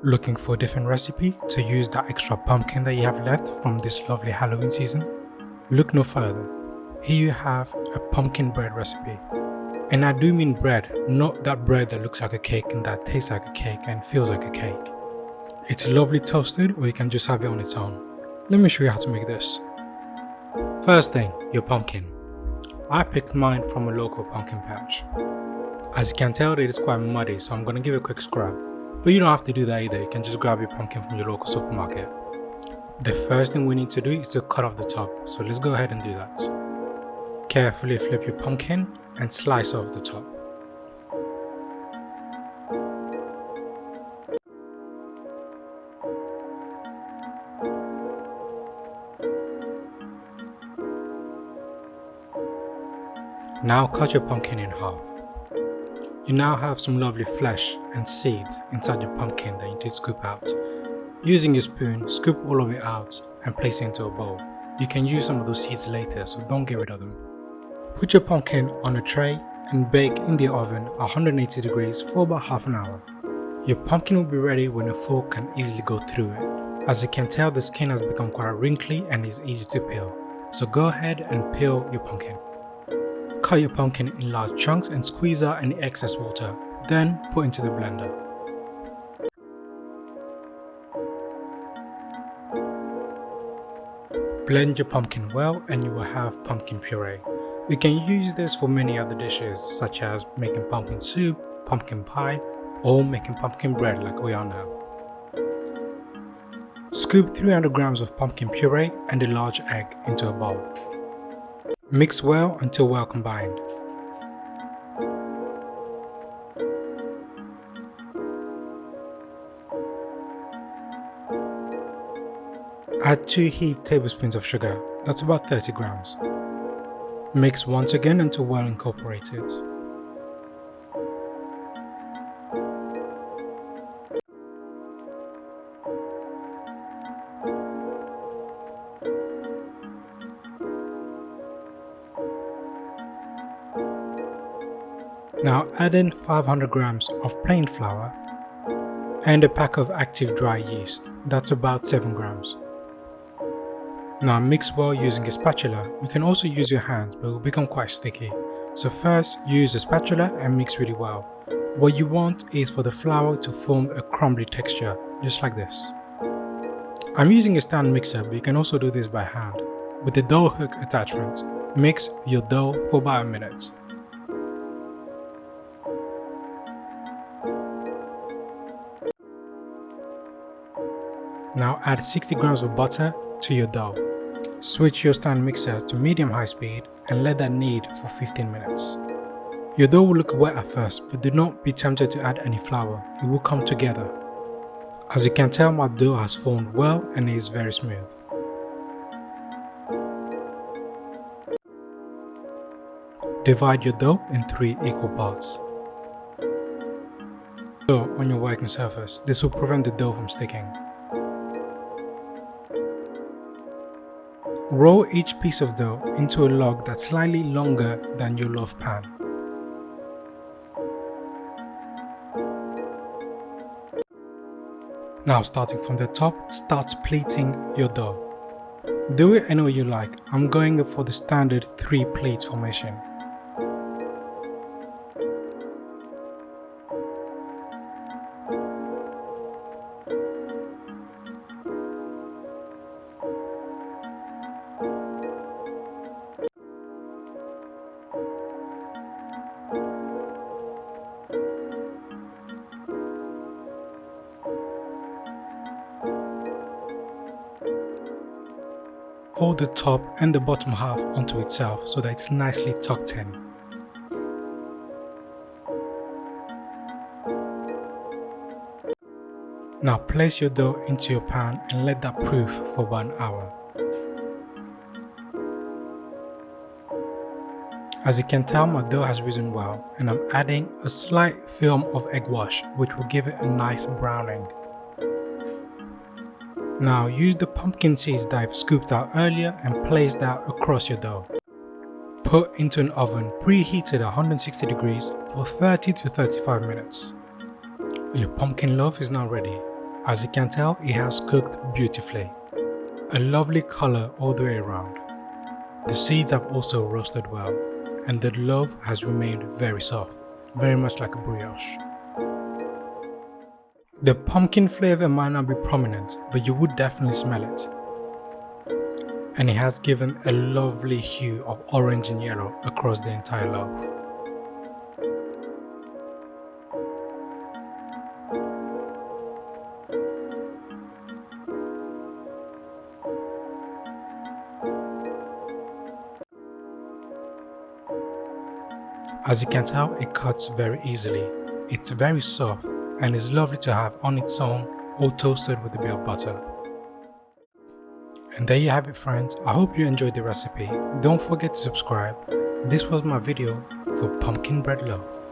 Looking for a different recipe to use that extra pumpkin that you have left from this lovely Halloween season? Look no further. Here you have a pumpkin bread recipe. And I do mean bread, not that bread that looks like a cake and that tastes like a cake and feels like a cake. It's lovely toasted, or you can just have it on its own. Let me show you how to make this. First thing, your pumpkin. I picked mine from a local pumpkin patch. As you can tell, it is quite muddy, so I'm going to give it a quick scrub. But you don't have to do that either, you can just grab your pumpkin from your local supermarket. The first thing we need to do is to cut off the top, so let's go ahead and do that. Carefully flip your pumpkin and slice off the top. Now cut your pumpkin in half. You now have some lovely flesh and seeds inside your pumpkin that you need to scoop out. Using your spoon, scoop all of it out and place it into a bowl. You can use some of those seeds later, so don't get rid of them. Put your pumpkin on a tray and bake in the oven at 180 degrees for about half an hour. Your pumpkin will be ready when a fork can easily go through it. As you can tell, the skin has become quite wrinkly and is easy to peel. So go ahead and peel your pumpkin. Cut your pumpkin in large chunks and squeeze out any excess water, then put into the blender. Blend your pumpkin well and you will have pumpkin puree. You can use this for many other dishes such as making pumpkin soup, pumpkin pie, or making pumpkin bread like we are now. Scoop 300 grams of pumpkin puree and a large egg into a bowl. Mix well until well combined. Add 2 heaped tablespoons of sugar, that's about 30 grams. Mix once again until well incorporated. Now add in 500 grams of plain flour and a pack of active dry yeast, that's about 7 grams. Now mix well using a spatula. You can also use your hands, but it will become quite sticky. So first use a spatula and mix really well. What you want is for the flour to form a crumbly texture, just like this. I'm using a stand mixer, but you can also do this by hand. With the dough hook attachment, mix your dough for about a minute. Now add 60 grams of butter to your dough. Switch your stand mixer to medium-high speed and let that knead for 15 minutes. Your dough will look wet at first, but do not be tempted to add any flour, it will come together. As you can tell, my dough has formed well and is very smooth. Divide your dough in 3 equal parts. Dough on your working surface, this will prevent the dough from sticking. Roll each piece of dough into a log that's slightly longer than your loaf pan. Now starting from the top, start pleating your dough. Do it any way you like. I'm going for the standard 3 pleats formation. Fold the top and the bottom half onto itself so that it's nicely tucked in. Now place your dough into your pan and let that proof for about an hour. As you can tell, my dough has risen well and I'm adding a slight film of egg wash which will give it a nice browning. Now use the pumpkin seeds that I've scooped out earlier and place that across your dough. Put into an oven preheated at 160 degrees for 30 to 35 minutes. Your pumpkin loaf is now ready. As you can tell, it has cooked beautifully. A lovely color all the way around. The seeds have also roasted well, and the loaf has remained very soft, very much like a brioche. The pumpkin flavor might not be prominent, but you would definitely smell it. And it has given a lovely hue of orange and yellow across the entire loaf. As you can tell, it cuts very easily. It's very soft and is lovely to have on its own or toasted with a bit of butter. And there you have it, friends. I hope you enjoyed the recipe. Don't forget to subscribe. This was my video for pumpkin bread loaf.